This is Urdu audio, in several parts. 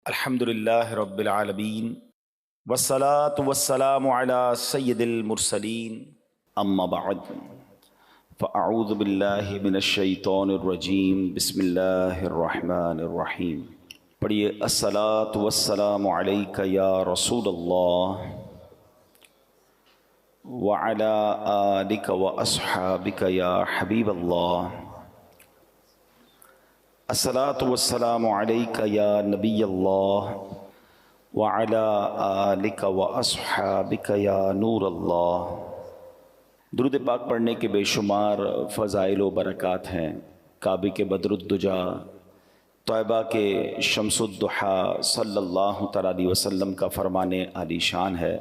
الحمدللہ رب العالمین والصلاة والسلام علی سید المرسلین اما بعد فاعوذ باللہ من الشیطان الرجیم بسم اللہ الرحمن الرحیم۔ پڑھیے الصلاة والسلام علیک یا رسول اللہ وعلی آلک واصحابک یا حبیب اللہ۔ الصلاۃ والسلام علیک یا نبی اللہ وعلی آلک واصحابک یا نور اللہ۔ درود پاک پڑھنے کے بے شمار فضائل و برکات ہیں۔ کعبے کے بدر الدجا، طیبہ کے شمس الضحیٰ صلی اللہ تعالیٰ علیہ وسلم کا فرمان عالی شان ہے،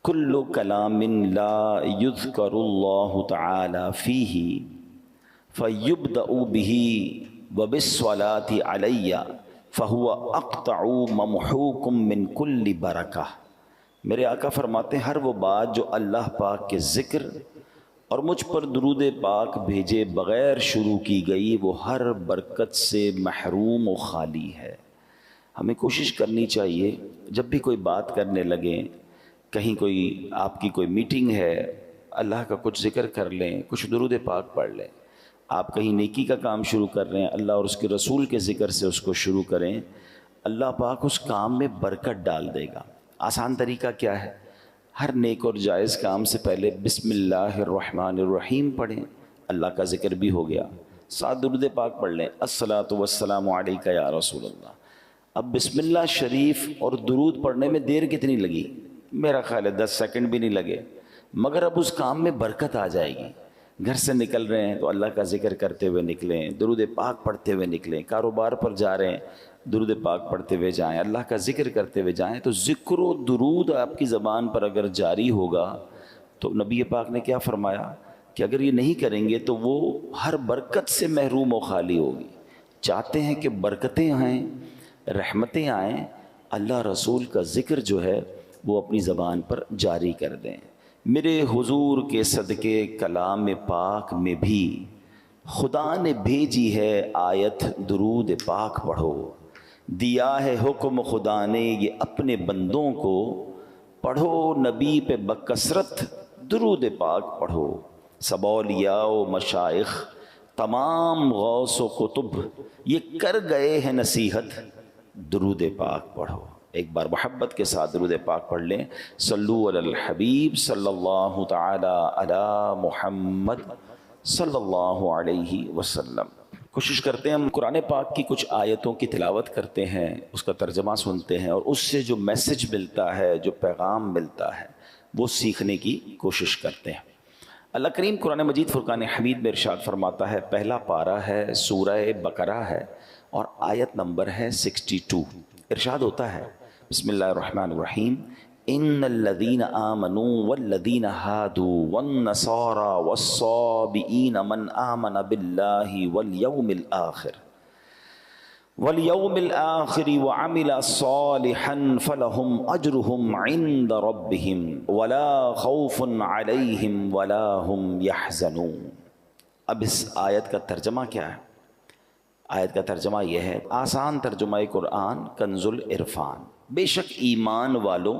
کل کلام لا یذکر اللہ تعالی فیہ فیبدأ بہ وبالصلاۃ علی فہو اقطع ممحوق من کل برکہ۔ میرے آقا فرماتے ہیں ہر وہ بات جو اللہ پاک کے ذکر اور مجھ پر درود پاک بھیجے بغیر شروع کی گئی وہ ہر برکت سے محروم و خالی ہے۔ ہمیں کوشش کرنی چاہیے جب بھی کوئی بات کرنے لگیں، کہیں کوئی آپ کی کوئی میٹنگ ہے، اللہ کا کچھ ذکر کر لیں، کچھ درود پاک پڑھ لیں۔ آپ کہیں نیکی کا کام شروع کر رہے ہیں، اللہ اور اس کے رسول کے ذکر سے اس کو شروع کریں، اللہ پاک اس کام میں برکت ڈال دے گا۔ آسان طریقہ کیا ہے؟ ہر نیک اور جائز کام سے پہلے بسم اللہ الرحمن الرحیم پڑھیں، اللہ کا ذکر بھی ہو گیا، ساتھ درود پاک پڑھ لیں، الصلاۃ والسلام علیک یا رسول اللہ۔ اب بسم اللہ شریف اور درود پڑھنے میں دیر کتنی لگی؟ میرا خیال ہے 10 سیکنڈ بھی نہیں لگے، مگر اب اس کام میں برکت آ جائے گی۔ گھر سے نکل رہے ہیں تو اللہ کا ذکر کرتے ہوئے نکلیں، درود پاک پڑھتے ہوئے نکلیں، کاروبار پر جا رہے ہیں درود پاک پڑھتے ہوئے جائیں، اللہ کا ذکر کرتے ہوئے جائیں۔ تو ذکر و درود آپ کی زبان پر اگر جاری ہوگا تو نبی پاک نے کیا فرمایا کہ اگر یہ نہیں کریں گے تو وہ ہر برکت سے محروم و خالی ہوگی۔ چاہتے ہیں کہ برکتیں آئیں، رحمتیں آئیں، اللہ رسول کا ذکر جو ہے وہ اپنی زبان پر جاری کر دیں۔ میرے حضور کے صدقے کلام پاک میں بھی خدا نے بھیجی ہے آیت درود پاک پڑھو، دیا ہے حکم خدا نے یہ اپنے بندوں کو، پڑھو نبی پہ بکثرت درود پاک پڑھو۔ سب اولیاء و مشائخ تمام غوث و کتب یہ کر گئے ہیں نصیحت، درود پاک پڑھو۔ ایک بار محبت کے ساتھ درود پاک پڑھ لیں، صلو علی الحبیب صلی اللہ تعالی علی محمد صلی اللہ علیہ وسلم۔ کوشش کرتے ہیں ہم قرآن پاک کی کچھ آیتوں کی تلاوت کرتے ہیں، اس کا ترجمہ سنتے ہیں، اور اس سے جو میسج ملتا ہے، جو پیغام ملتا ہے، وہ سیکھنے کی کوشش کرتے ہیں۔ اللہ کریم قرآن مجید فرقان حمید میں ارشاد فرماتا ہے، پہلا پارہ ہے، سورہ بقرہ ہے اور آیت نمبر ہے 62۔ ارشاد ہوتا ہے بسم اللہ الرحمن الرحیم، ان الذین آمنوا والذین ہادوا والنصارى والصابئین من آمن باللہ والیوم الآخر وعمل صالحا فلہم اجرہم عند ربہم ولا خوف علیہم ولا ہم یحزنون۔ اب اس آیت کا ترجمہ کیا ہے؟ آیت کا ترجمہ یہ ہے، آسان ترجمہ قرآن کنز العرفان، بے شک ایمان والوں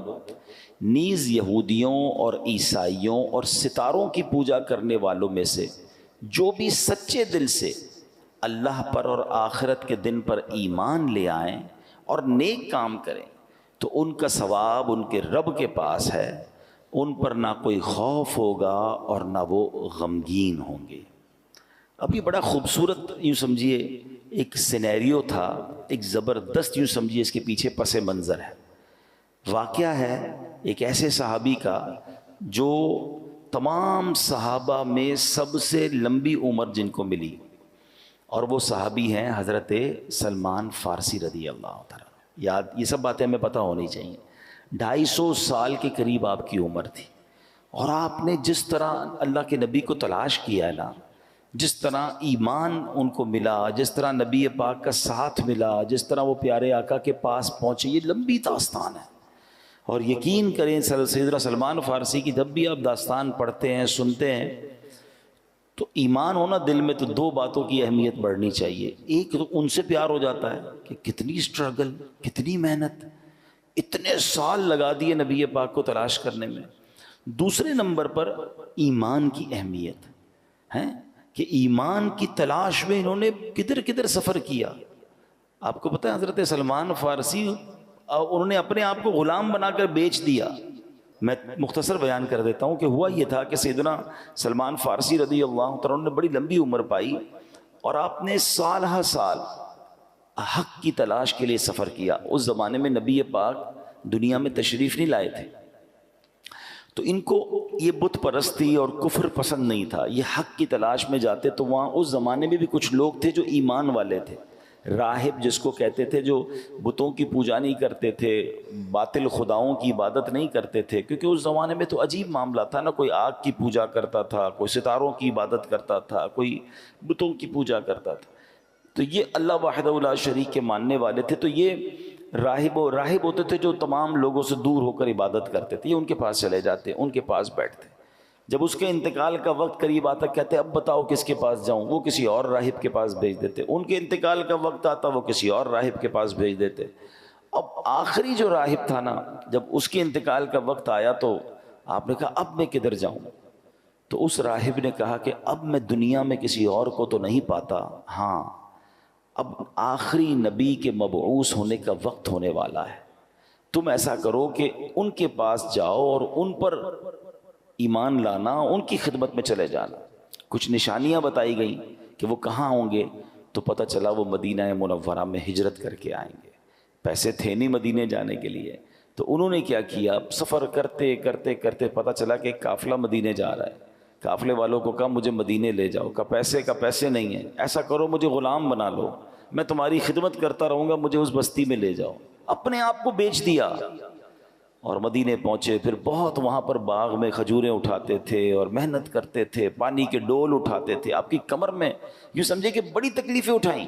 نیز یہودیوں اور عیسائیوں اور ستاروں کی پوجا کرنے والوں میں سے جو بھی سچے دل سے اللہ پر اور آخرت کے دن پر ایمان لے آئیں اور نیک کام کریں تو ان کا ثواب ان کے رب کے پاس ہے، ان پر نہ کوئی خوف ہوگا اور نہ وہ غمگین ہوں گے۔ اب یہ بڑا خوبصورت یوں سمجھیے ایک سینیریو تھا، ایک زبردست یوں سمجھیے اس کے پیچھے پس منظر ہے۔ واقعہ ہے ایک ایسے صحابی کا جو تمام صحابہ میں سب سے لمبی عمر جن کو ملی، اور وہ صحابی ہیں حضرت سلمان فارسی رضی اللہ تعالیٰ۔ یاد یہ سب باتیں ہمیں پتہ ہونی چاہیے۔ 250 سال کے قریب آپ کی عمر تھی، اور آپ نے جس طرح اللہ کے نبی کو تلاش کیا ہے نا، جس طرح ایمان ان کو ملا، جس طرح نبی پاک کا ساتھ ملا، جس طرح وہ پیارے آقا کے پاس پہنچے، یہ لمبی داستان ہے۔ اور یقین کریں سیدنا سلمان فارسی کی جب بھی آپ داستان پڑھتے ہیں، سنتے ہیں، تو ایمان ہونا دل میں تو دو باتوں کی اہمیت بڑھنی چاہیے. ایک تو ان سے پیار ہو جاتا ہے کہ کتنی اسٹرگل، کتنی محنت، اتنے سال لگا دیے نبی پاک کو تلاش کرنے میں. دوسرے نمبر پر ایمان کی اہمیت ہے کہ ایمان کی تلاش میں انہوں نے کدھر کدھر سفر کیا. آپ کو پتہ ہے حضرت سلمان فارسی انہوں نے اپنے آپ کو غلام بنا کر بیچ دیا. میں مختصر بیان کر دیتا ہوں کہ ہوا یہ تھا کہ سیدنا سلمان فارسی رضی اللہ عنہ نے بڑی لمبی عمر پائی اور آپ نے سال ہر سال حق کی تلاش کے لیے سفر کیا. اس زمانے میں نبی پاک دنیا میں تشریف نہیں لائے تھے تو ان کو یہ بت پرستی اور کفر پسند نہیں تھا. یہ حق کی تلاش میں جاتے تو وہاں اس زمانے میں بھی کچھ لوگ تھے جو ایمان والے تھے. راہب جس کو کہتے تھے، جو بتوں کی پوجا نہیں کرتے تھے، باطل خداؤں کی عبادت نہیں کرتے تھے، کیونکہ اس زمانے میں تو عجیب معاملہ تھا نا. کوئی آگ کی پوجا کرتا تھا، کوئی ستاروں کی عبادت کرتا تھا، کوئی بتوں کی پوجا کرتا تھا. تو یہ اللہ وحدہ لا شریک کے ماننے والے تھے. تو یہ راہب ہوتے تھے جو تمام لوگوں سے دور ہو کر عبادت کرتے تھے. یہ ان کے پاس چلے جاتے، ان کے پاس بیٹھتے. جب اس کے انتقال کا وقت قریب آتا کہتے اب بتاؤ کس کے پاس جاؤں. وہ کسی اور راہب کے پاس بھیج دیتے. ان کے انتقال کا وقت آتا وہ کسی اور راہب کے پاس بھیج دیتے. اب آخری جو راہب تھا نا، جب اس کے انتقال کا وقت آیا تو آپ نے کہا اب میں کدھر جاؤں. تو اس راہب نے کہا کہ اب میں دنیا میں کسی اور کو تو نہیں پاتا، ہاں اب آخری نبی کے مبعوث ہونے کا وقت ہونے والا ہے. تم ایسا کرو کہ ان کے پاس جاؤ اور ان پر ایمان لانا، ان کی خدمت میں چلے جانا. کچھ نشانیاں بتائی گئیں کہ وہ کہاں ہوں گے. تو پتہ چلا وہ مدینہ منورہ میں ہجرت کر کے آئیں گے. پیسے تھے نہیں مدینے جانے کے لیے. تو انہوں نے کیا کیا، سفر کرتے کرتے کرتے پتہ چلا کہ ایک قافلہ مدینے جا رہا ہے. قافلے والوں کو کہا مجھے مدینے لے جاؤ. کہا پیسے نہیں ہیں، ایسا کرو مجھے غلام بنا لو، میں تمہاری خدمت کرتا رہوں گا، مجھے اس بستی میں لے جاؤ. اپنے آپ کو بیچ دیا اور مدینے پہنچے. پھر بہت وہاں پر باغ میں کھجوریں اٹھاتے تھے اور محنت کرتے تھے، پانی کے ڈول اٹھاتے تھے. آپ کی کمر میں یوں سمجھے کہ بڑی تکلیفیں اٹھائیں.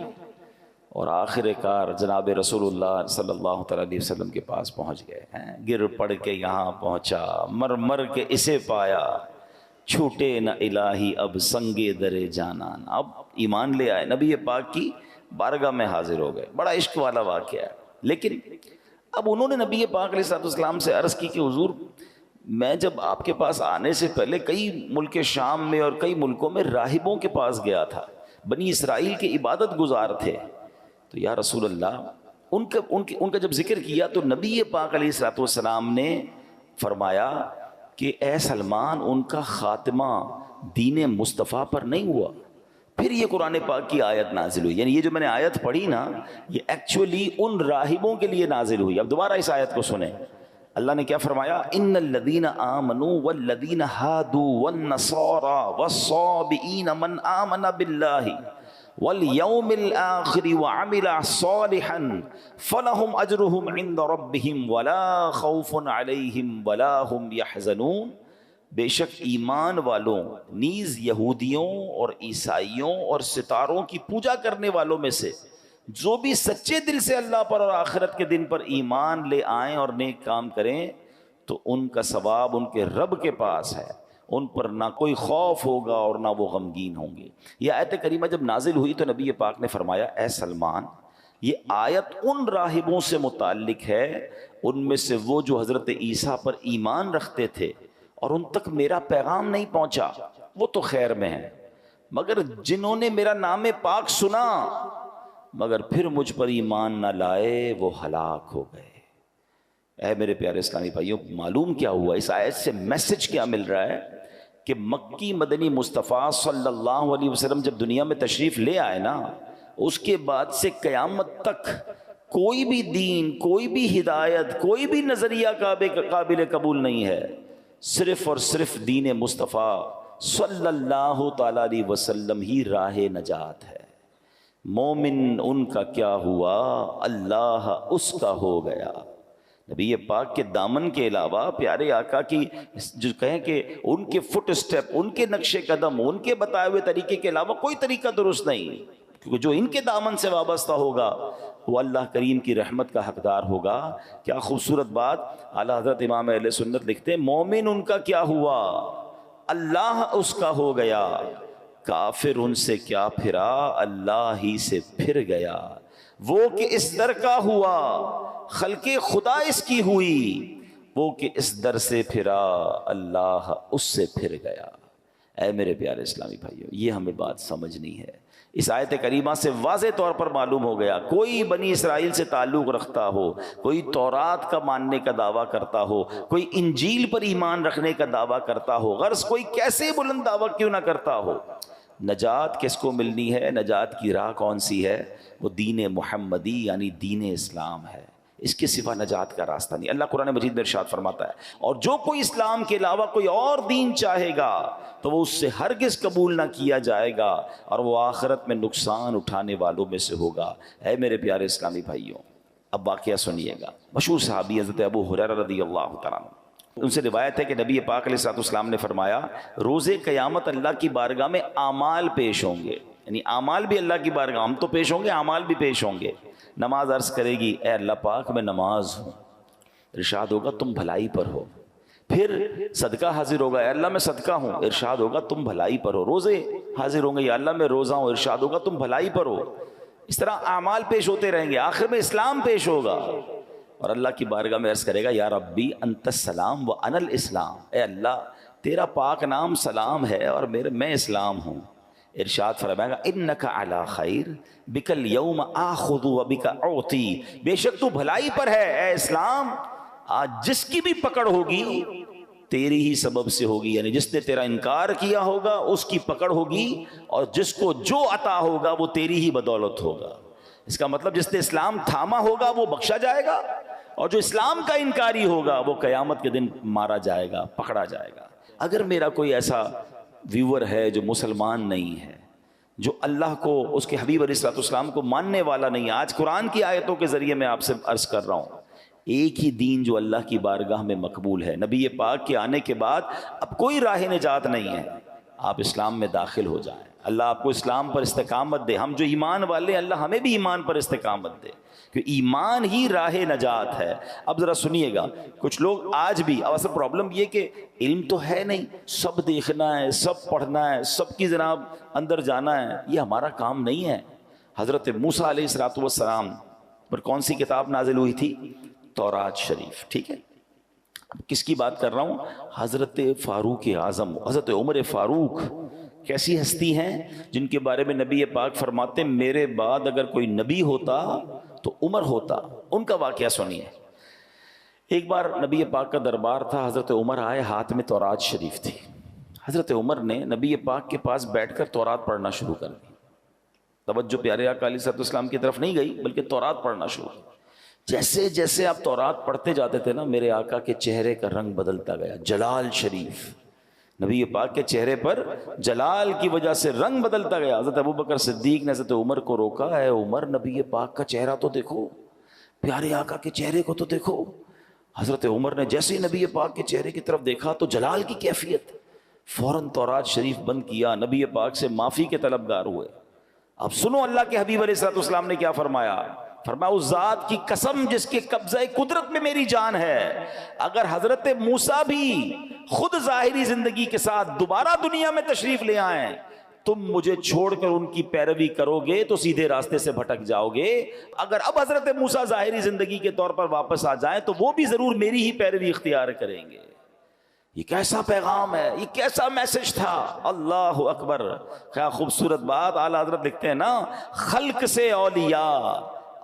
اور آخر کار جناب رسول اللہ صلی اللہ تعالی علیہ وسلم کے پاس پہنچ گئے ہیں. گر پڑ کے یہاں پہنچا، مر مر کے اسے پایا، چھوٹے نہ الہی اب سنگے درے جانان. اب ایمان لے آئے، نبی پاک کی بارگاہ میں حاضر ہو گئے. بڑا عشق والا واقعہ ہے. لیکن اب انہوں نے نبی پاک علیہ الصلوۃ والسلام سے عرض کی کہ حضور میں جب آپ کے پاس آنے سے پہلے کئی ملک شام میں اور کئی ملکوں میں راہبوں کے پاس گیا تھا، بنی اسرائیل کے عبادت گزار تھے. تو یا رسول اللہ ان کا جب ذکر کیا تو نبی پاک علیہ الصلوۃ والسلام نے فرمایا کہ اے سلمان ان کا خاتمہ دین مصطفیٰ پر نہیں ہوا. پھر یہ قرآن پاک کی آیت نازل ہوئی. یعنی یہ جو میں نے آیت پڑھی نا، یہ ایکچولی ان راہبوں کے لیے نازل ہوئی. اب دوبارہ اس آیت کو سنیں. اللہ نے کیا فرمایا، ان الذین آمنوا والذین ہادوا والنصارى والصابئین من آمن باللہ والیوم الآخر وعمل صالحا فلہم اجرہم عند ربہم ولا خوف علیہم ولا ہم یحزنون. بے شک ایمان والوں نیز یہودیوں اور عیسائیوں اور ستاروں کی پوجا کرنے والوں میں سے جو بھی سچے دل سے اللہ پر اور آخرت کے دن پر ایمان لے آئیں اور نیک کام کریں تو ان کا ثواب ان کے رب کے پاس ہے. ان پر نہ کوئی خوف ہوگا اور نہ وہ غمگین ہوں گے. یہ آیت کریمہ جب نازل ہوئی تو نبی پاک نے فرمایا اے سلمان یہ آیت ان راہبوں سے متعلق ہے، ان میں سے وہ جو حضرت عیسیٰ پر ایمان رکھتے تھے اور ان تک میرا پیغام نہیں پہنچا، وہ تو خیر میں ہیں، مگر جنہوں نے میرا نام پاک سنا مگر پھر مجھ پر ایمان نہ لائے وہ ہلاک ہو گئے. اے میرے پیارے اسلامی بھائیوں، معلوم کیا ہوا، اس آیت سے میسج کیا مل رہا ہے کہ مکی مدنی مصطفیٰ صلی اللہ علیہ وسلم جب دنیا میں تشریف لے آئے نا، اس کے بعد سے قیامت تک کوئی بھی دین، کوئی بھی ہدایت، کوئی بھی نظریہ قابل قبول نہیں ہے. صرف اور صرف دین مصطفیٰ صلی اللہ تعالی علیہ وسلم ہی راہ نجات ہے. مومن ان کا کیا ہوا، اللہ اس کا ہو گیا. نبی پاک کے دامن کے علاوہ پیارے آقا کی جو کہیں کہ ان کے فٹ اسٹیپ، ان کے نقش قدم، ان کے بتائے ہوئے طریقے کے علاوہ کوئی طریقہ درست نہیں، کیونکہ جو ان کے دامن سے وابستہ ہوگا وہ اللہ کریم کی رحمت کا حقدار ہوگا. کیا خوبصورت بات. اعلیٰ حضرت امام اہل سنت لکھتے ہیں مومن ان کا کیا ہوا، اللہ اس کا ہو گیا. کافر ان سے کیا پھرا اللہ ہی سے پھر گیا، وہ کہ اس در کا ہوا خلق خدا اس کی ہوئی، وہ کہ اس در سے پھرا اللہ اس سے پھر گیا۔ اے میرے پیارے اسلامی بھائیو، یہ ہمیں بات سمجھنی ہے۔ اس آیت کریمہ سے واضح طور پر معلوم ہو گیا، کوئی بنی اسرائیل سے تعلق رکھتا ہو، کوئی تورات کا ماننے کا دعویٰ کرتا ہو، کوئی انجیل پر ایمان رکھنے کا دعویٰ کرتا ہو، غرض کوئی کیسے بلند دعویٰ کیوں نہ کرتا ہو، نجات کس کو ملنی ہے؟ نجات کی راہ کون سی ہے؟ وہ دین محمدی یعنی دین اسلام ہے، اس کے سوا نجات کا راستہ نہیں۔ اللہ قرآن مجید میں ارشاد فرماتا ہے، اور جو کوئی اسلام کے علاوہ کوئی اور دین چاہے گا تو وہ اس سے ہرگز قبول نہ کیا جائے گا، اور وہ آخرت میں نقصان اٹھانے والوں میں سے ہوگا۔ اے میرے پیارے اسلامی بھائیوں، اب واقعہ سنیے گا۔ مشہور صحابی حضرت ابو ہریرہ رضی اللہ تعالیٰ عنہ، ان سے روایت ہے کہ نبی پاک علیہ الصلوۃ والسلام نے فرمایا، روز قیامت اللہ کی بارگاہ میں اعمال پیش ہوں گے، یعنی اعمال بھی اللہ کی بارگاہ، ہم تو پیش ہوں گے، اعمال بھی پیش ہوں گے۔ نماز عرض کرے گی، اے اللہ پاک میں نماز ہوں، ارشاد ہوگا تم بھلائی پر ہو۔ پھر صدقہ حاضر ہوگا، اے اللہ میں صدقہ ہوں، ارشاد ہوگا تم بھلائی پر ہو۔ روزے حاضر ہوں گے، یا اللہ میں روزہ ہوں، ارشاد ہوگا تم بھلائی پر ہو۔ اس طرح اعمال پیش ہوتے رہیں گے، آخر میں اسلام پیش ہوگا، اور اللہ کی بارگاہ میں عرض کرے گا، یا ربی انت السلام و انا الاسلام، اے اللہ تیرا پاک نام سلام ہے اور میں اسلام ہوں۔ ارشاد فرمائے گا، انک علی خیر بک الیوم آخذ و بک اعطی، بے شک تو بھلائی پر ہے اے اسلام، آج جس کی بھی پکڑ ہوگی تیری ہی سبب سے ہوگی، یعنی جس نے تیرا انکار کیا ہوگا اس کی پکڑ ہوگی، اور جس کو جو عطا ہوگا وہ تیری ہی بدولت ہوگا۔ اس کا مطلب جس نے اسلام تھاما ہوگا وہ بخشا جائے گا، اور جو اسلام کا انکاری ہوگا وہ قیامت کے دن مارا جائے گا، پکڑا جائے گا۔ اگر میرا کوئی ایسا ویور ہے جو مسلمان نہیں ہے، جو اللہ کو، اس کے حبیب علیہ الصلوۃ والسلام کو ماننے والا نہیں ہے، آج قرآن کی آیتوں کے ذریعے میں آپ سے عرض کر رہا ہوں، ایک ہی دین جو اللہ کی بارگاہ میں مقبول ہے، نبی پاک کے آنے کے بعد اب کوئی راہ نجات نہیں ہے، آپ اسلام میں داخل ہو جائیں، اللہ آپ کو اسلام پر استقامت دے۔ ہم جو ایمان والے ہیں، اللہ ہمیں بھی ایمان پر استقامت دے، کہ ایمان ہی راہ نجات ہے۔ اب ذرا سنیے گا، کچھ لوگ آج بھی، اب اصل پرابلم یہ کہ علم تو ہے نہیں، سب دیکھنا ہے، سب پڑھنا ہے، سب کی جناب اندر جانا ہے، یہ ہمارا کام نہیں ہے۔ حضرت موسیٰ علیہ الصلوۃ والسلام پر کون سی کتاب نازل ہوئی تھی؟ تورات شریف، ٹھیک ہے۔ کس کی بات کر رہا ہوں؟ حضرت فاروق اعظم، حضرت عمر فاروق کیسی ہستی ہیں جن کے بارے میں نبی پاک فرماتے ہیں میرے بعد اگر کوئی نبی ہوتا تو عمر ہوتا۔ ان کا واقعہ سنیے۔ ایک بار نبی پاک کا دربار تھا، حضرت عمر آئے، ہاتھ میں تورات شریف تھی۔ حضرت عمر نے نبی پاک کے پاس بیٹھ کر تورات پڑھنا شروع کر دی۔ توجہ پیارے آقا علیہ السلام کی طرف نہیں گئی، بلکہ تورات پڑھنا شروع کی۔ جیسے جیسے آپ تورات پڑھتے جاتے تھے نا، میرے آقا کے چہرے کا رنگ بدلتا گیا، جلال شریف، نبی پاک کے چہرے پر جلال کی وجہ سے رنگ بدلتا گیا۔ حضرت ابوبکر صدیق نے حضرت عمر کو روکا، اے عمر نبی پاک کا چہرہ تو دیکھو، پیارے آقا کے چہرے کو تو دیکھو۔ حضرت عمر نے جیسے ہی نبی پاک کے چہرے کی طرف دیکھا تو جلال کی کیفیت، فوراً تورات شریف بند کیا، نبی پاک سے معافی کے طلبگار ہوئے۔ اب سنو اللہ کے حبیب علیہ الصلوۃ والسلام نے کیا فرمایا۔ فرمایا اس ذات کی قسم جس کے قبضہ قدرت میں میری جان ہے، اگر حضرت موسیٰ بھی خود ظاہری زندگی کے ساتھ دوبارہ دنیا میں تشریف لے آئیں، تم مجھے چھوڑ کر ان کی پیروی کرو گے تو سیدھے راستے سے بھٹک جاؤ گے۔ اگر اب حضرت موسیٰ ظاہری زندگی کے طور پر واپس آ جائیں تو وہ بھی ضرور میری ہی پیروی اختیار کریں گے۔ یہ کیسا پیغام ہے، یہ کیسا میسج تھا، اللہ اکبر! کیا خوبصورت بات اعلیٰ حضرت لکھتے ہیں نا، خلق سے اولیاء،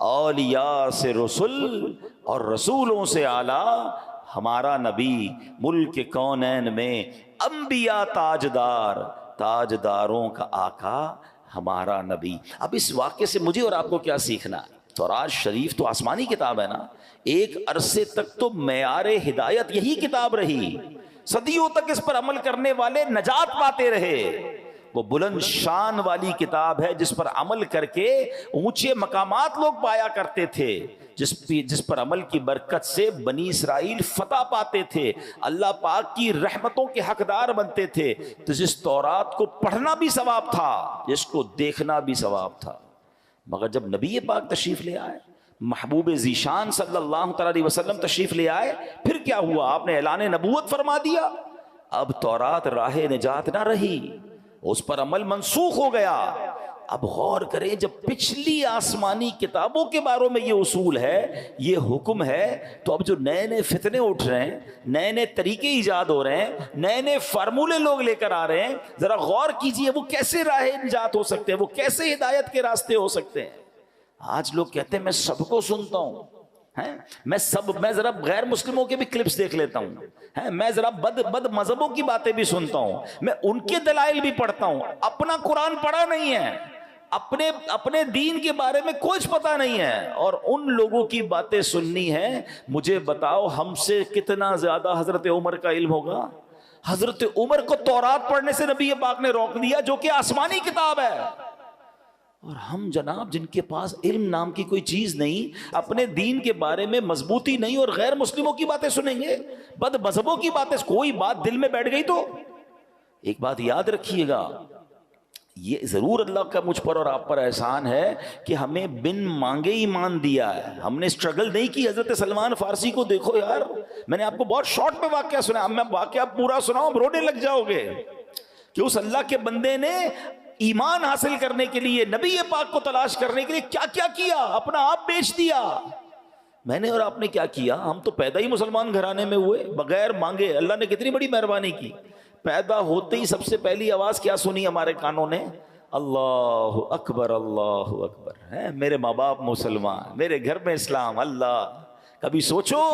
اولیاء سے رسول، اور رسولوں سے اعلیٰ ہمارا نبی، ملک کونین میں انبیاء تاجدار، تاجداروں کا آقا ہمارا نبی۔ اب اس واقعے سے مجھے اور آپ کو کیا سیکھنا ہے؟ تورات شریف تو آسمانی کتاب ہے نا، ایک عرصے تک تو معیار ہدایت یہی کتاب رہی، صدیوں تک اس پر عمل کرنے والے نجات پاتے رہے۔ وہ بلند شان والی کتاب ہے جس پر عمل کر کے اونچے مقامات لوگ پایا کرتے تھے، جس پر عمل کی برکت سے بنی اسرائیل فتح پاتے تھے، اللہ پاک کی رحمتوں کے حقدار بنتے تھے۔ تو جس تورات کو پڑھنا بھی ثواب تھا، جس کو دیکھنا بھی ثواب تھا، مگر جب نبی پاک تشریف لے آئے، محبوب ذیشان صلی اللہ علیہ وسلم تشریف لے آئے، پھر کیا ہوا؟ آپ نے اعلان نبوت فرما دیا۔ اب تورات راہ نجات نہ رہی، اس پر عمل منسوخ ہو گیا۔ اب غور کریں، جب پچھلی آسمانی کتابوں کے بارے میں یہ اصول ہے، یہ حکم ہے، تو اب جو نئے نئے فتنے اٹھ رہے ہیں، نئے نئے طریقے ایجاد ہو رہے ہیں، نئے نئے فارمولے لوگ لے کر آ رہے ہیں، ذرا غور کیجئے وہ کیسے راہ نجات ہو سکتے ہیں، وہ کیسے ہدایت کے راستے ہو سکتے ہیں۔ آج لوگ کہتے ہیں میں سب کو سنتا ہوں، میں ذرا غیر مسلموں کے بھی کلپس دیکھ لیتا ہوں، میں ذرا بد مذہبوں کی باتیں بھی سنتا ہوں، میں ان کے دلائل بھی پڑھتا ہوں، اپنا قرآن پڑھا نہیں ہے، اپنے دین کے بارے میں کچھ پتا نہیں ہے، اور ان لوگوں کی باتیں سننی ہے۔ مجھے بتاؤ ہم سے کتنا زیادہ حضرت عمر کا علم ہوگا؟ حضرت عمر کو تورات پڑھنے سے نبی پاک نے روک دیا، جو کہ آسمانی کتاب ہے، اور ہم جناب جن کے پاس علم نام کی کوئی چیز نہیں، اپنے دین کے بارے میں مضبوطی نہیں، اور غیر مسلموں کی باتیں سنیں گے، بد مذہبوں کی باتیں۔ کوئی بات دل میں بیٹھ گئی تو ایک بات یاد رکھیے گا، یہ ضرور اللہ کا مجھ پر اور آپ پر احسان ہے کہ ہمیں بن مانگے ایمان دیا ہے، ہم نے اسٹرگل نہیں کی۔ حضرت سلمان فارسی کو دیکھو یار، میں نے آپ کو بہت شارٹ پہ واقعہ سنا، اب میں واقعہ پورا سناؤں رونے لگ جاؤ گے، کہ اس اللہ کے بندے نے ایمان حاصل کرنے کے لیے، نبی پاک کو تلاش کرنے کے لیے کیا کیا کیا، اپنا آپ بیچ دیا۔ میں نے اور آپ نے کیا کیا؟ ہم تو پیدا ہی مسلمان گھرانے میں ہوئے، بغیر مانگے۔ اللہ نے کتنی بڑی مہربانی کی، پیدا ہوتے ہی سب سے پہلی آواز کیا سنی ہمارے کانوں نے؟ اللہ اکبر، اللہ اکبر، میرے ماں باپ مسلمان، میرے گھر میں اسلام۔ اللہ، کبھی سوچو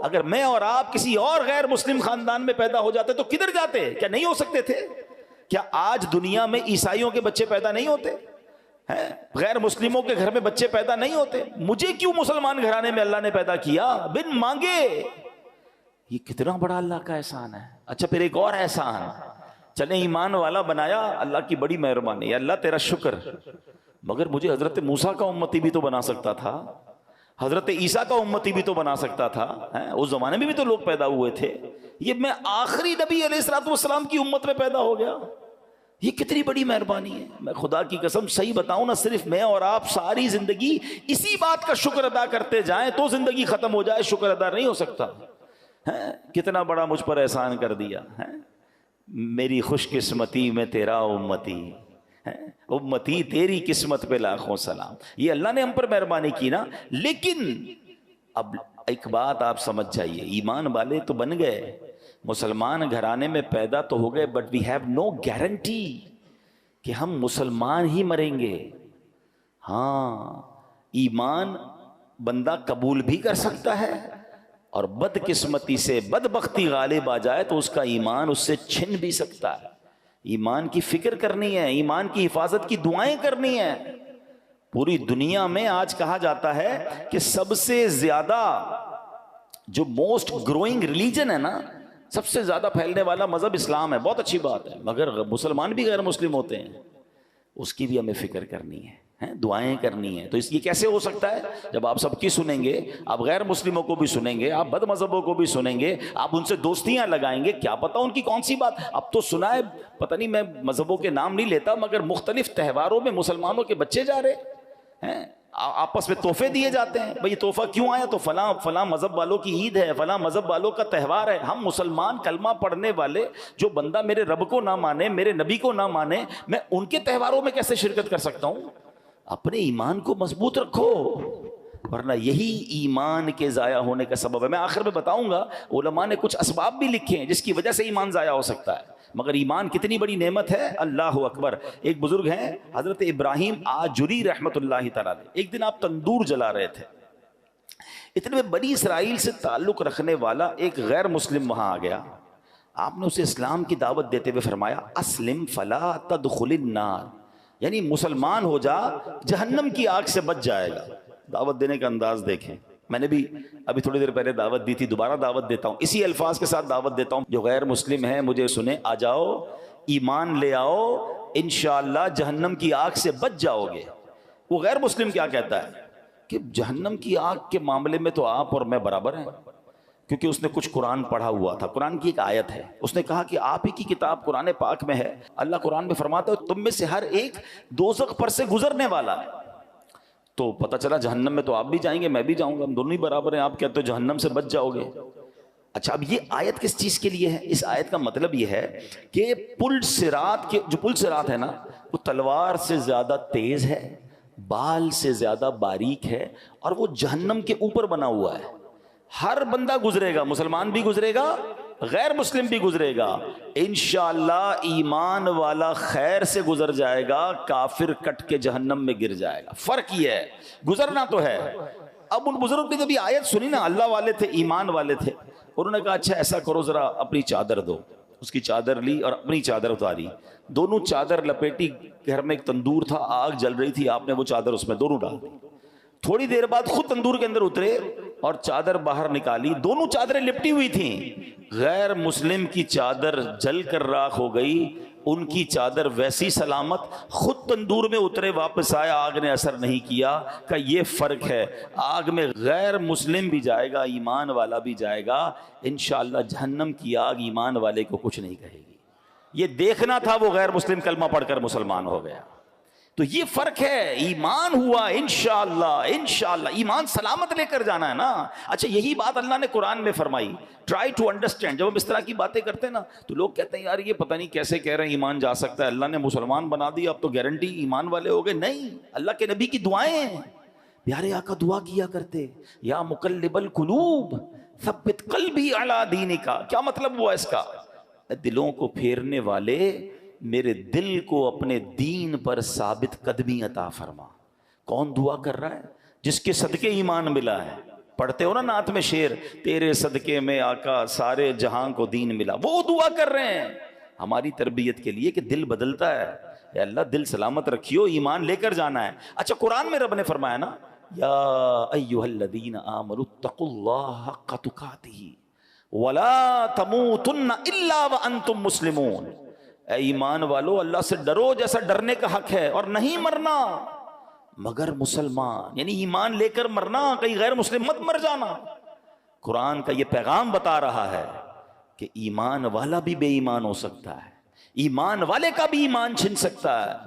اگر میں اور آپ کسی اور غیر مسلم خاندان میں پیدا ہو جاتے تو کدھر جاتے؟ کیا نہیں ہو سکتے تھے؟ کیا آج دنیا میں عیسائیوں کے بچے پیدا نہیں ہوتے؟ غیر مسلموں کے گھر میں بچے پیدا نہیں ہوتے؟ مجھے کیوں مسلمان گھرانے میں اللہ نے پیدا کیا بن مانگے؟ یہ کتنا بڑا اللہ کا احسان ہے۔ اچھا پھر ایک اور احسان، چلیں ایمان والا بنایا، اللہ کی بڑی مہربانی، اللہ تیرا شکر، مگر مجھے حضرت موسیٰ کا امتی بھی تو بنا سکتا تھا، حضرت عیسیٰ کا امتی بھی تو بنا سکتا تھا، اس زمانے میں بھی تو لوگ پیدا ہوئے تھے، یہ میں آخری نبی علیہ الصلوۃ والسلام کی امت میں پیدا ہو گیا، یہ کتنی بڑی مہربانی ہے۔ میں خدا کی قسم صحیح بتاؤں نا، صرف میں اور آپ ساری زندگی اسی بات کا شکر ادا کرتے جائیں تو زندگی ختم ہو جائے، شکر ادا نہیں ہو سکتا۔ کتنا بڑا مجھ پر احسان کر دیا، میری خوش قسمتی میں تیرا امتی، امتی تیری قسمت پہ لاکھوں سلام۔ یہ اللہ نے ہم پر مہربانی کی نا۔ لیکن اب ایک بات آپ سمجھ جائیے، ایمان والے تو بن گئے، مسلمان گھرانے میں پیدا تو ہو گئے، but we have no guarantee کہ ہم مسلمان ہی مریں گے۔ ہاں، ایمان بندہ قبول بھی کر سکتا ہے، اور بد قسمتی سے بدبختی غالب آ جائے تو اس کا ایمان اس سے چھن بھی سکتا ہے۔ ایمان کی فکر کرنی ہے، ایمان کی حفاظت کی دعائیں کرنی ہے۔ پوری دنیا میں آج کہا جاتا ہے کہ سب سے زیادہ جو موسٹ گروئنگ ریلیجن ہے نا، سب سے زیادہ پھیلنے والا مذہب اسلام ہے، بہت اچھی بات ہے، مگر مسلمان بھی غیر مسلم ہوتے ہیں، اس کی بھی ہمیں فکر کرنی ہے، دعائیں کرنی ہیں۔ تو اس یہ کیسے ہو سکتا ہے؟ جب آپ سب کی سنیں گے، آپ غیر مسلموں کو بھی سنیں گے، آپ بد مذہبوں کو بھی سنیں گے، آپ ان سے دوستیاں لگائیں گے، کیا پتہ ان کی کون سی بات۔ اب تو سنا ہے، پتہ نہیں، میں مذہبوں کے نام نہیں لیتا، مگر مختلف تہواروں میں مسلمانوں کے بچے جا رہے ہیں، آپس میں تحفے دیے جاتے ہیں۔ بھئی یہ تحفہ کیوں آیا؟ تو فلاں مذہب والوں کی عید ہے، فلاں مذہب والوں کا تہوار ہے۔ ہم مسلمان کلمہ پڑھنے والے، جو بندہ میرے رب کو نہ مانے، میرے نبی کو نہ مانے، میں ان کے تہواروں میں کیسے شرکت کر سکتا ہوں؟ اپنے ایمان کو مضبوط رکھو، ورنہ یہی ایمان کے ضائع ہونے کا سبب ہے۔ میں آخر میں بتاؤں گا، علماء نے کچھ اسباب بھی لکھے ہیں جس کی وجہ سے ایمان ضائع ہو سکتا ہے، مگر ایمان کتنی بڑی نعمت ہے، اللہ اکبر۔ ایک بزرگ ہیں حضرت ابراہیم آجری رحمت اللہ تعالی علیہ، ایک دن آپ تندور جلا رہے تھے، اتنے میں بنی اسرائیل سے تعلق رکھنے والا ایک غیر مسلم وہاں آ گیا۔ آپ نے اسے اسلام کی دعوت دیتے ہوئے فرمایا، اسلم فلا تدخل النار، یعنی مسلمان ہو جا، جہنم کی آگ سے بچ جائے گا۔ دعوت دینے کا انداز دیکھیں، میں نے بھی ابھی تھوڑی دیر پہلے دعوت دی تھی، دوبارہ دعوت دیتا ہوں، اسی الفاظ کے ساتھ دعوت دیتا ہوں، جو غیر مسلم ہیں مجھے سنیں، آ جاؤ، ایمان لے آؤ، انشاءاللہ جہنم کی آگ سے بچ جاؤ گے۔ وہ غیر مسلم کیا کہتا ہے کہ جہنم کی آگ کے معاملے میں تو آپ اور میں برابر ہیں، کیونکہ اس نے کچھ قرآن پڑھا ہوا تھا، قرآن کی ایک آیت ہے، اس نے کہا کہ آپ ہی کی کتاب قرآن پاک میں ہے، اللہ قرآن میں فرماتا ہے تم میں سے ہر ایک دوزخ پر سے گزرنے والا ہے۔ تو پتہ چلا جہنم میں تو آپ بھی جائیں گے، میں بھی جاؤں گا، ہم دونوں ہی برابر ہیں، آپ کہتے ہو جہنم سے بچ جاؤ گے۔ اچھا اب یہ آیت کس چیز کے لیے ہے؟ اس آیت کا مطلب یہ ہے کہ پل صراط کے جو پل صراط ہے نا وہ تلوار سے زیادہ تیز ہے، بال سے زیادہ باریک ہے، اور وہ جہنم کے اوپر بنا ہوا ہے. ہر بندہ گزرے گا، مسلمان بھی گزرے گا، غیر مسلم بھی گزرے گا. انشاءاللہ ایمان والا خیر سے گزر جائے گا، کافر کٹ کے جہنم میں گر جائے گا. فرق یہ ہے، گزرنا تو ہے. اب ان بزرگ نے جب یہ آیت سنی نا، اللہ والے تھے، ایمان والے تھے، انہوں نے کہا اچھا ایسا کرو، ذرا اپنی چادر دو. اس کی چادر لی اور اپنی چادر اتاری، دونوں چادر لپیٹی. گھر میں ایک تندور تھا، آگ جل رہی تھی، آپ نے وہ چادر اس میں دونوں ڈال دی. تھوڑی دیر بعد خود تندور کے اندر اترے اور چادر باہر نکالی، دونوں چادریں لپٹی ہوئی تھیں. غیر مسلم کی چادر جل کر راکھ ہو گئی، ان کی چادر ویسی سلامت. خود تندور میں اترے، واپس آئے، آگ نے اثر نہیں کیا. کہ یہ فرق ہے، آگ میں غیر مسلم بھی جائے گا، ایمان والا بھی جائے گا. انشاءاللہ جہنم کی آگ ایمان والے کو کچھ نہیں کہے گی. یہ دیکھنا تھا وہ غیر مسلم کلمہ پڑھ کر مسلمان ہو گیا. تو یہ فرق ہے. ایمان ہوا انشاءاللہ ایمان سلامت لے کر جانا ہے نا. اچھا یہی بات اللہ نے قرآن میں فرمائی. Try to understand. جب ہم اس طرح کی باتیں کرتے ہیں نا تو لوگ کہتے ہیں یار یہ پتہ نہیں کیسے کہہ رہے ہیں ایمان جا سکتا ہے، اللہ نے مسلمان بنا دیا اب تو گارنٹی ایمان والے ہو گئے. نہیں، اللہ کے نبی کی دعائیں ہیں. پیارے آقا دعا کیا کرتے، یا مقلب القلوب ثبت قلبی علی دینک. کیا مطلب ہوا اس کا؟ دلوں کو پھیرنے والے میرے دل کو اپنے دین پر ثابت قدمی عطا فرما. کون دعا کر رہا ہے؟ جس کے صدقے ایمان ملا ہے. پڑھتے ہو نا نعت میں شعر، تیرے صدقے میں آقا سارے جہاں کو دین ملا. وہ دعا کر رہے ہیں ہماری تربیت کے لیے کہ دل بدلتا ہے. اے اللہ دل سلامت رکھیو، ایمان لے کر جانا ہے. اچھا قرآن میں رب نے فرمایا نا، یا ایھا الذین آمنوا اتقوا اللہ حق تقاتہ ولا تموتن الا وانتم مسلمون. اے ایمان والو اللہ سے ڈرو جیسا ڈرنے کا حق ہے، اور نہیں مرنا مگر مسلمان. یعنی ایمان لے کر مرنا، کہیں غیر مسلم مت مر جانا. قرآن کا یہ پیغام بتا رہا ہے کہ ایمان والا بھی بے ایمان ہو سکتا ہے، ایمان والے کا بھی ایمان چھن سکتا ہے.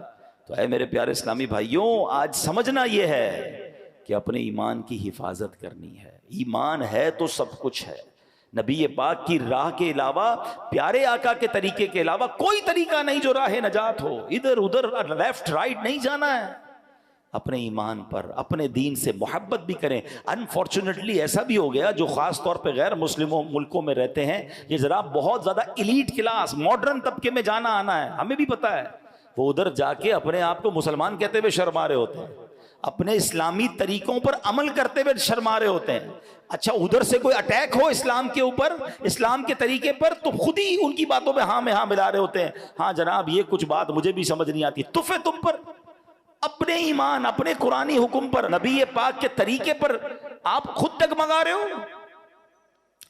تو اے میرے پیارے اسلامی بھائیوں، آج سمجھنا یہ ہے کہ اپنے ایمان کی حفاظت کرنی ہے. ایمان ہے تو سب کچھ ہے. نبی پاک کی راہ کے علاوہ، پیارے آقا کے طریقے کے علاوہ کوئی طریقہ نہیں جو راہ نجات ہو. ادھر ادھر لیفٹ رائٹ نہیں جانا ہے. اپنے ایمان پر، اپنے دین سے محبت بھی کریں. انفارچونیٹلی ایسا بھی ہو گیا جو خاص طور پہ غیر مسلموں ملکوں میں رہتے ہیں، یہ ذرا بہت زیادہ ایلیٹ کلاس ماڈرن طبقے میں جانا آنا ہے، ہمیں بھی پتہ ہے. وہ ادھر جا کے اپنے آپ کو مسلمان کہتے ہوئے شرما رہے ہوتے ہیں، اپنے اسلامی طریقوں پر عمل کرتے ہوئے شرما رہے ہوتے ہیں. اچھا ادھر سے کوئی اٹیک ہو اسلام کے اوپر، اسلام کے طریقے پر، تو خود ہی ان کی باتوں میں ہاں میں ہاں ملا رہے ہوتے ہیں. ہاں جناب یہ کچھ بات مجھے بھی سمجھ نہیں آتی. تف ہے تم پر. اپنے ایمان، اپنے قرآنی حکم پر، نبی پاک کے طریقے پر آپ خود ڈگمگا رہے ہو.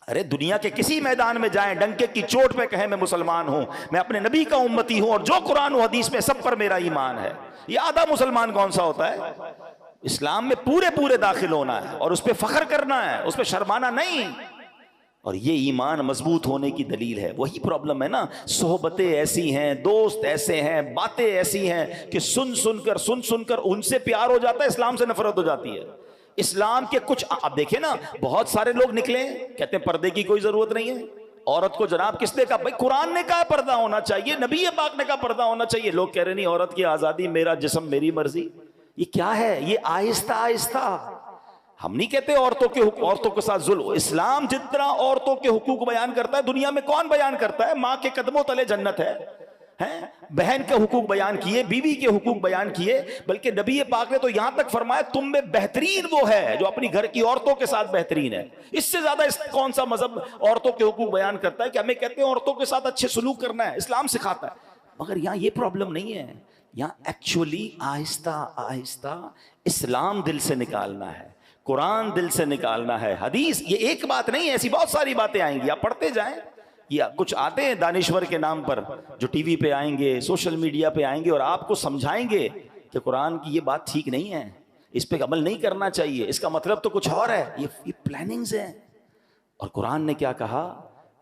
ارے دنیا کے کسی میدان میں جائیں، ڈنکے کی چوٹ پہ کہیں میں مسلمان ہوں، میں اپنے نبی کا امتی ہوں، اور جو قرآن و حدیث میں سب پر میرا ایمان ہے. یہ آدھا مسلمان کون سا ہوتا ہے؟ اسلام میں پورے داخل ہونا ہے اور اس پہ فخر کرنا ہے، اس پہ شرمانا نہیں. اور یہ ایمان مضبوط ہونے کی دلیل ہے. وہی پرابلم ہے نا، صحبتیں ایسی ہیں، دوست ایسے ہیں، باتیں ایسی ہیں کہ سن سن کر ان سے پیار ہو جاتا ہے، اسلام سے نفرت ہو جاتی ہے. اسلام کے کچھ آپ دیکھیں نا، بہت سارے لوگ نکلے کہتے ہیں پردے کی کوئی ضرورت نہیں ہے. عورت کو جناب کس نے کہا؟ بھائی قرآن نے کہا پردہ ہونا چاہیے، نبی پاک نے کہا پردہ ہونا چاہیے. لوگ کہہ رہے نہیں، عورت کی آزادی، میرا جسم میری مرضی. یہ کیا ہے؟ یہ آہستہ آہستہ. ہم نہیں کہتے عورتوں کے ساتھ ظلم. اسلام جتنا عورتوں کے حقوق بیان کرتا ہے دنیا میں کون بیان کرتا ہے؟ ماں کے قدموں تلے جنت ہے. بہن کے حقوق بیان کیے، بیوی کے حقوق بیان کیے، بلکہ نبی پاک نے تو یہاں تک فرمایا تم میں بہترین وہ ہے جو اپنی گھر کی عورتوں کے ساتھ بہترین ہے. اس سے زیادہ کون سا مذہب عورتوں کے حقوق بیان کرتا ہے کہ ہمیں کہتے ہیں عورتوں کے ساتھ اچھے سلوک کرنا ہے، اسلام سکھاتا ہے. مگر یہاں یہ پرابلم نہیں ہے. یہاں ایکچولی آہستہ آہستہ اسلام دل سے نکالنا ہے، قرآن دل سے نکالنا ہے، حدیث. یہ ایک بات نہیں ہے، ایسی بہت ساری باتیں آئیں گی، آپ پڑھتے جائیں. یا کچھ آتے ہیں دانشور کے نام پر جو ٹی وی پہ آئیں گے، سوشل میڈیا پہ آئیں گے اور آپ کو سمجھائیں گے کہ قرآن کی یہ بات ٹھیک نہیں ہے، اس پہ عمل نہیں کرنا چاہیے، اس کا مطلب تو کچھ اور ہے. یہ پلاننگز ہیں. اور قرآن نے کیا کہا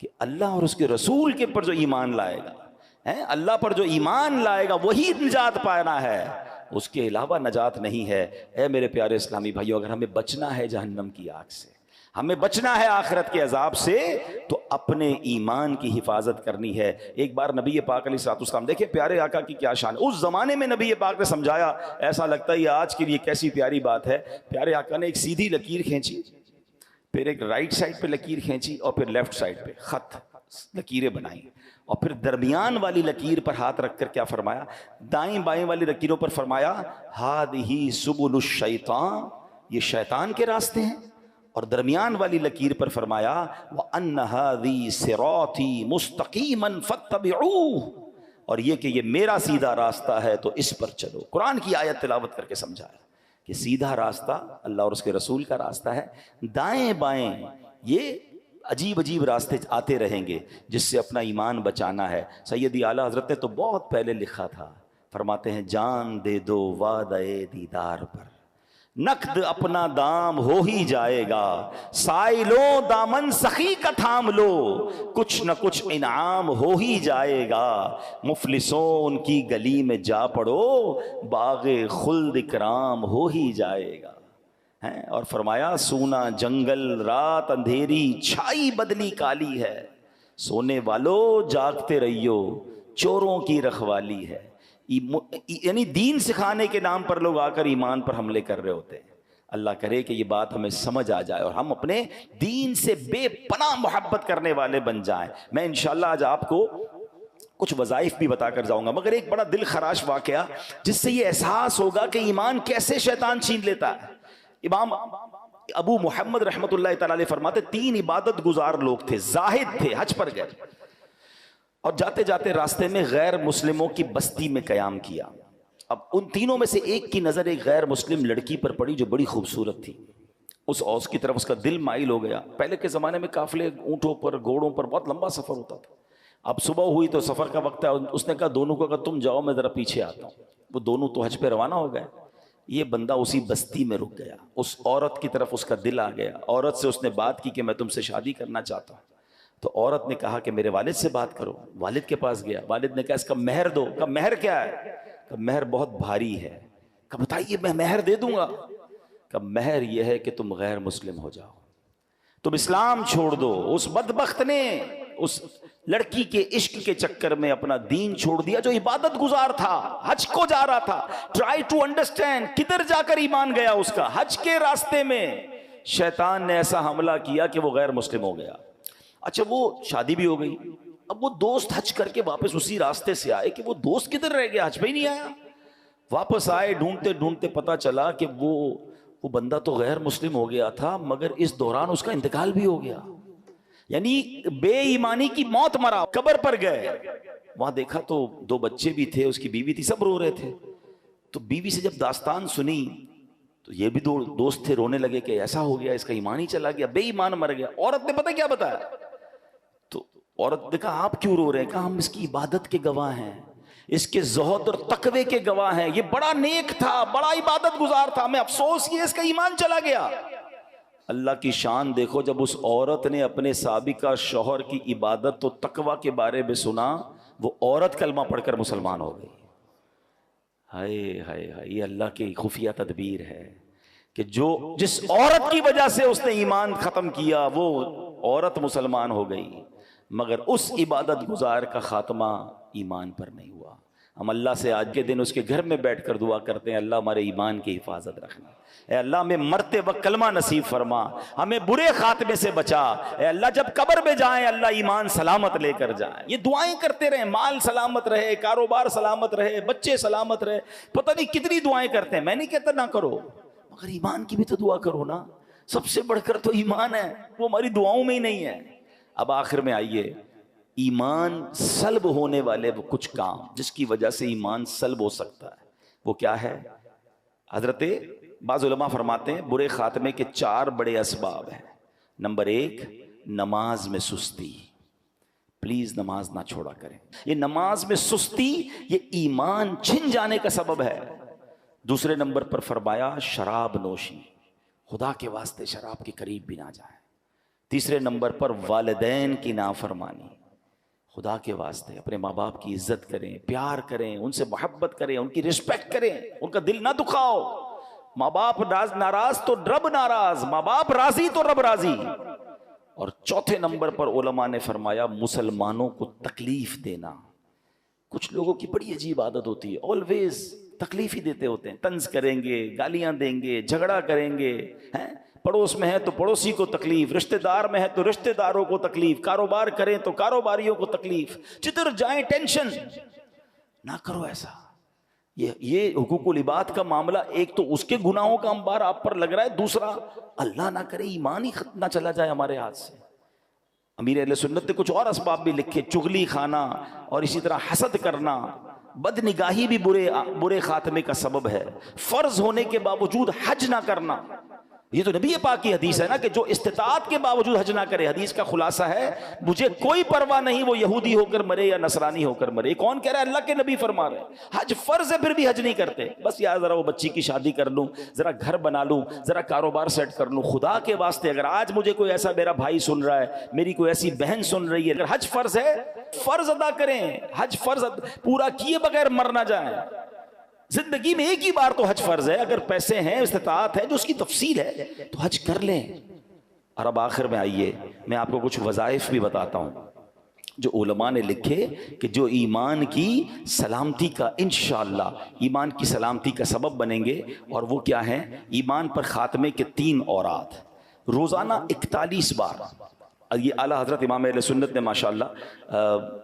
کہ اللہ اور اس کے رسول کے پر جو ایمان لائے گا، اللہ پر جو ایمان لائے گا وہی نجات پانا ہے، اس کے علاوہ نجات نہیں ہے. اے میرے پیارے اسلامی بھائیو، اگر ہمیں بچنا ہے جہنم کی آگ سے، ہمیں بچنا ہے آخرت کے عذاب سے تو اپنے ایمان کی حفاظت کرنی ہے۔ ایک بار نبی پاک علیہ الصلوۃ والسلام، دیکھیں پیارے آقا کی کیا شان، اس زمانے میں نبی پاک نے سمجھایا، ایسا لگتا ہے یہ آج کے لیے کیسی پیاری بات ہے۔ پیارے آقا نے ایک سیدھی لکیر کھینچی، پھر ایک رائٹ سائڈ پہ لکیر کھینچی، اور پھر لیفٹ سائڈ پہ خط لکیریں بنائیں، اور پھر درمیان والی لکیر پر ہاتھ رکھ کر کیا فرمایا، دائیں بائیں والی لکیروں پر فرمایا ہذہ سبل الشیطان، یہ شیطان کے راستے ہیں، اور درمیان والی لکیر پر فرمایا وَأَنَّ هَذِي صِرَاطِي مُسْتَقِيمًا فَاتَّبِعُوهُ، اور یہ کہ یہ میرا سیدھا راستہ ہے تو اس پر چلو۔ قرآن کی آیت تلاوت کر کے سمجھایا کہ سیدھا راستہ اللہ اور اس کے رسول کا راستہ ہے، دائیں بائیں یہ عجیب عجیب راستے آتے رہیں گے جس سے اپنا ایمان بچانا ہے۔ سیدی اعلیٰ حضرت نے تو بہت پہلے لکھا تھا، فرماتے ہیں جان دے دو وعدہ دیدار پر، نقد اپنا دام ہو ہی جائے گا، سائلوں دامن سخی کا تھام لو، کچھ نہ کچھ انعام ہو ہی جائے گا، مفلسوں ان کی گلی میں جا پڑو، باغ خلد اکرام ہو ہی جائے گا۔ اور فرمایا سونا جنگل رات اندھیری چھائی بدلی کالی ہے، سونے والو جاگتے رہیو چوروں کی رکھوالی ہے۔ یعنی دین سکھانے کے نام پر لوگ آ کر ایمان پر حملے کر رہے ہوتے ہیں۔ اللہ کرے کہ یہ بات ہمیں سمجھ آ جائے اور ہم اپنے دین سے بے پناہ محبت کرنے والے بن جائیں۔ میں انشاءاللہ آج آپ کو کچھ وظائف بھی بتا کر جاؤں گا، مگر ایک بڑا دل خراش واقعہ جس سے یہ احساس ہوگا کہ ایمان کیسے شیطان چھین لیتا ہے۔ امام ابو محمد رحمت اللہ تعالی علیہ فرماتے 3 عبادت گزار لوگ تھے، زاہد تھے، حج پر گئے اور جاتے جاتے راستے میں غیر مسلموں کی بستی میں قیام کیا۔ اب ان تینوں میں سے ایک کی نظر ایک غیر مسلم لڑکی پر پڑی جو بڑی خوبصورت تھی، اس اوس کی طرف اس کا دل مائل ہو گیا۔ پہلے کے زمانے میں قافلے اونٹوں پر گھوڑوں پر بہت لمبا سفر ہوتا تھا، اب صبح ہوئی تو سفر کا وقت ہے، اس نے کہا دونوں کو کہ تم جاؤ میں ذرا پیچھے آتا ہوں۔ وہ دونوں تو حج پہ روانہ ہو گئے، یہ بندہ اسی بستی میں رک گیا، اس عورت کی طرف اس کا دل آ گیا، عورت سے اس نے بات کی کہ میں تم سے شادی کرنا چاہتا ہوں۔ تو عورت نے کہا کہ میرے والد سے بات کرو، والد کے پاس گیا، والد نے کہا اس کا مہر دو۔ کہا مہر کیا ہے؟ کہا مہر بہت بھاری ہے۔ کہا بتائیے میں مہر دے دوں گا۔ کہا مہر یہ ہے کہ تم غیر مسلم ہو جاؤ، تم اسلام چھوڑ دو۔ اس بدبخت نے اس لڑکی کے عشق کے چکر میں اپنا دین چھوڑ دیا، جو عبادت گزار تھا، حج کو جا رہا تھا۔ ٹرائی ٹو انڈرسٹینڈ کدھر جا کر ایمان گیا اس کا، حج کے راستے میں شیطان نے ایسا حملہ کیا کہ وہ غیر مسلم ہو گیا۔ اچھا وہ شادی بھی ہو گئی، اب وہ دوست حج کر کے واپس اسی راستے سے آئے کہ وہ دوست کدھر رہ گیا، حج پہ ہی نہیں آیا۔ واپس آئے، ڈھونڈتے ڈھونڈتے پتا چلا کہ وہ بندہ تو غیر مسلم ہو گیا تھا، مگر اس دوران اس کا انتقال بھی ہو گیا، یعنی بے ایمانی کی موت مرا۔ قبر پر گئے، وہاں دیکھا تو 2 بچے بھی تھے، اس کی بیوی تھی، سب رو رہے تھے۔ تو بیوی سے جب داستان سنی تو یہ بھی 2 دوست تھے، رونے لگے کہ ایسا ہو گیا، اس کا ایمان ہی چلا گیا، بے ایمان مر گیا۔ عورت نے پتہ کیا بتایا؟ تو عورت نے کہا آپ کیوں رو رہے ہیں؟ کہا ہم اس کی عبادت کے گواہ ہیں، اس کے زہد اور تقوی کے گواہ ہیں، یہ بڑا نیک تھا، بڑا عبادت گزار تھا، ہمیں افسوس یہ اس کا ایمان چلا گیا۔ اللہ کی شان دیکھو، جب اس عورت نے اپنے سابقہ شوہر کی عبادت و تقوی کے بارے میں سنا، وہ عورت کلمہ پڑھ کر مسلمان ہو گئی۔ ہائے ہائے ہائے، یہ اللہ کی خفیہ تدبیر ہے کہ جس عورت کی وجہ سے اس نے ایمان ختم کیا وہ عورت مسلمان ہو گئی، مگر اس عبادت گزار کا خاتمہ ایمان پر نہیں ہوا۔ ہم اللہ سے آج کے دن اس کے گھر میں بیٹھ کر دعا کرتے ہیں، اللہ ہمارے ایمان کی حفاظت رکھنا، اے اللہ ہمیں مرتے وقت کلمہ نصیب فرما، ہمیں برے خاتمے سے بچا، اے اللہ جب قبر میں جائیں اللہ ایمان سلامت لے کر جائیں۔ یہ دعائیں کرتے رہیں، مال سلامت رہے، کاروبار سلامت رہے، بچے سلامت رہے، پتہ نہیں کتنی دعائیں کرتے ہیں۔ میں نہیں کہتا نہ کرو، مگر ایمان کی بھی تو دعا کرو نا، سب سے بڑھ کر تو ایمان ہے، وہ ہماری دعاؤں میں ہی نہیں ہے۔ اب آخر میں آئیے، ایمان سلب ہونے والے وہ کچھ کام جس کی وجہ سے ایمان سلب ہو سکتا ہے، وہ کیا ہے؟ حضرت بعض علماء فرماتے ہیں برے خاتمے کے 4 بڑے اسباب ہیں۔ نمبر 1، نماز میں سستی۔ پلیز نماز نہ چھوڑا کریں، یہ نماز میں سستی یہ ایمان چھن جانے کا سبب ہے۔ دوسرے نمبر پر فرمایا شراب نوشی، خدا کے واسطے شراب کے قریب بھی نہ جائیں۔ تیسرے نمبر پر والدین کی نافرمانی، خدا کے واسطے اپنے ماں باپ کی عزت کریں، پیار کریں، ان سے محبت کریں، ان کی رسپیکٹ کریں، ان کا دل نہ دکھاؤ۔ ماں باپ ناراض تو رب ناراض، ماں باپ راضی تو رب راضی۔ اور چوتھے نمبر پر علماء نے فرمایا مسلمانوں کو تکلیف دینا۔ کچھ لوگوں کی بڑی عجیب عادت ہوتی ہے، آلویز تکلیف ہی دیتے ہوتے ہیں، طنز کریں گے، گالیاں دیں گے، جھگڑا کریں گے، پڑوس میں ہے تو پڑوسی کو تکلیف، رشتہ دار میں ہے تو رشتہ داروں کو تکلیف، کاروبار کریں تو کاروباریوں کو تکلیف، جدھر جائیں ٹینشن۔ نہ کرو ایسا۔ یہ حقوق العباد کا معاملہ، ایک تو اس کے گناہوں کا انبار آپ پر لگ رہا ہے، دوسرا اللہ نہ کرے ایمان ہی ختم نہ چلا جائے ہمارے ہاتھ سے۔ امیر اہل سنت نے کچھ اور اسباب بھی لکھے، چغلی کھانا اور اسی طرح حسد کرنا، بد نگاہی بھی برے خاتمے کا سبب ہے، فرض ہونے کے باوجود حج نہ کرنا۔ یہ تو نبی پاک کی حدیث ہے نا کہ جو استطاعت کے باوجود حج نہ کرے۔ حدیث کا خلاصہ ہے مجھے کوئی پرواہ نہیں وہ یہودی ہو کر مرے یا نصرانی ہو کر مرے۔ کون کہہ رہا ہے؟ اللہ کے نبی فرما رہے ہیں حج فرض ہے پھر بھی حج نہیں کرتے۔ بس یار ذرا وہ بچی کی شادی کر لوں، ذرا گھر بنا لوں، ذرا کاروبار سیٹ کر لوں، خدا کے واسطے اگر آج مجھے کوئی ایسا میرا بھائی سن رہا ہے، میری کوئی ایسی بہن سن رہی ہے، اگر حج فرض ہے فرض ادا کریں۔ حج فرض پورا کیے بغیر مر نہ جائیں۔ زندگی میں ایک ہی بار تو حج فرض ہے، اگر پیسے ہیں، استطاعت ہے، جو اس کی تفصیل ہے تو حج کر لیں۔ اور اب آخر میں آئیے میں آپ کو کچھ وظائف بھی بتاتا ہوں جو علماء نے لکھے کہ جو ایمان کی سلامتی کا انشاءاللہ ایمان کی سلامتی کا سبب بنیں گے۔ اور وہ کیا ہیں؟ ایمان پر خاتمے کے 3 اوراد روزانہ 41 بار۔ یہ اعلیٰ حضرت امام اہل سنت نے ماشاءاللہ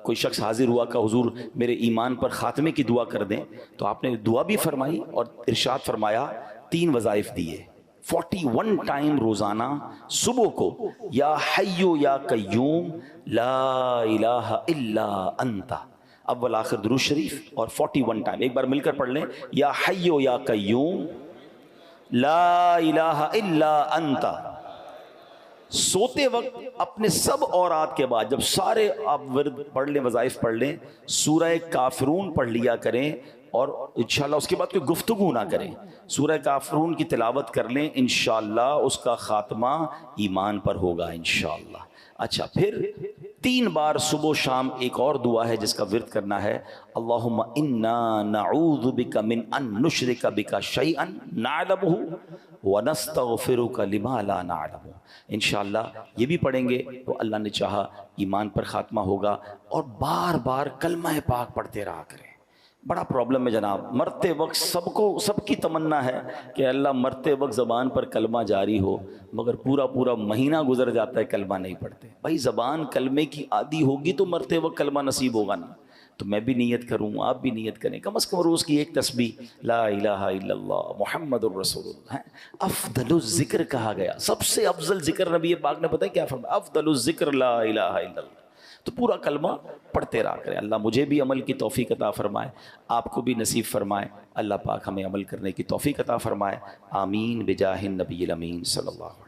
کوئی شخص حاضر ہوا کہ حضور میرے ایمان پر خاتمے کی دعا کر دیں، تو آپ نے دعا بھی فرمائی اور ارشاد فرمایا 3 وظائف دیے۔ 41 ٹائم روزانہ صبح کو یا حیو یا قیوم لا الہ الا انت، اول آخر درود شریف، اور 41 ٹائم ایک بار مل کر پڑھ لیں، یا حیو یا قیوم لا الہ الا انت۔ سوتے وقت اپنے سب اورات کے بعد جب سارے آپ ورد پڑھ لیں، وظائف پڑھ لیں، سورہ کافرون پڑھ لیا کریں، اور انشاءاللہ اس کے بعد کوئی گفتگو نہ کریں، سورہ کافرون کی تلاوت کر لیں، انشاءاللہ اس کا خاتمہ ایمان پر ہوگا انشاءاللہ۔ اچھا، پھر 3 بار صبح و شام ایک اور دعا ہے جس کا ورد کرنا ہے، اللہم انا نعوذ بک من ان نشرک بک شیئا نعلمہ ونستغفرک لما لا نعلم۔ انشاءاللہ یہ بھی پڑھیں گے تو اللہ نے چاہا ایمان پر خاتمہ ہوگا۔ اور بار بار کلمہ پاک پڑھتے رہا کریں۔ بڑا پرابلم ہے جناب، مرتے وقت سب کی تمنا ہے کہ اللہ مرتے وقت زبان پر کلمہ جاری ہو، مگر پورا مہینہ گزر جاتا ہے کلمہ نہیں پڑھتے۔ بھائی زبان کلمے کی عادی ہوگی تو مرتے وقت کلمہ نصیب ہوگا نا۔ تو میں بھی نیت کروں، آپ بھی نیت کریں، کم از کم روز کی ایک تسبیح لا الہ الا اللہ محمد الرسول اللہ۔ افضل الذکر کہا گیا، سب سے افضل ذکر نبی پاک نے پتہ ہے کیا فرمایا؟ افضل الذکر لا الہ الا اللہ۔ تو پورا کلمہ پڑھتے رہا کریں۔ اللہ مجھے بھی عمل کی توفیق عطا فرمائے، آپ کو بھی نصیب فرمائے، اللہ پاک ہمیں عمل کرنے کی توفیق عطا فرمائے، آمین بجاہ النبی الامین صلی اللہ علیہ وسلم۔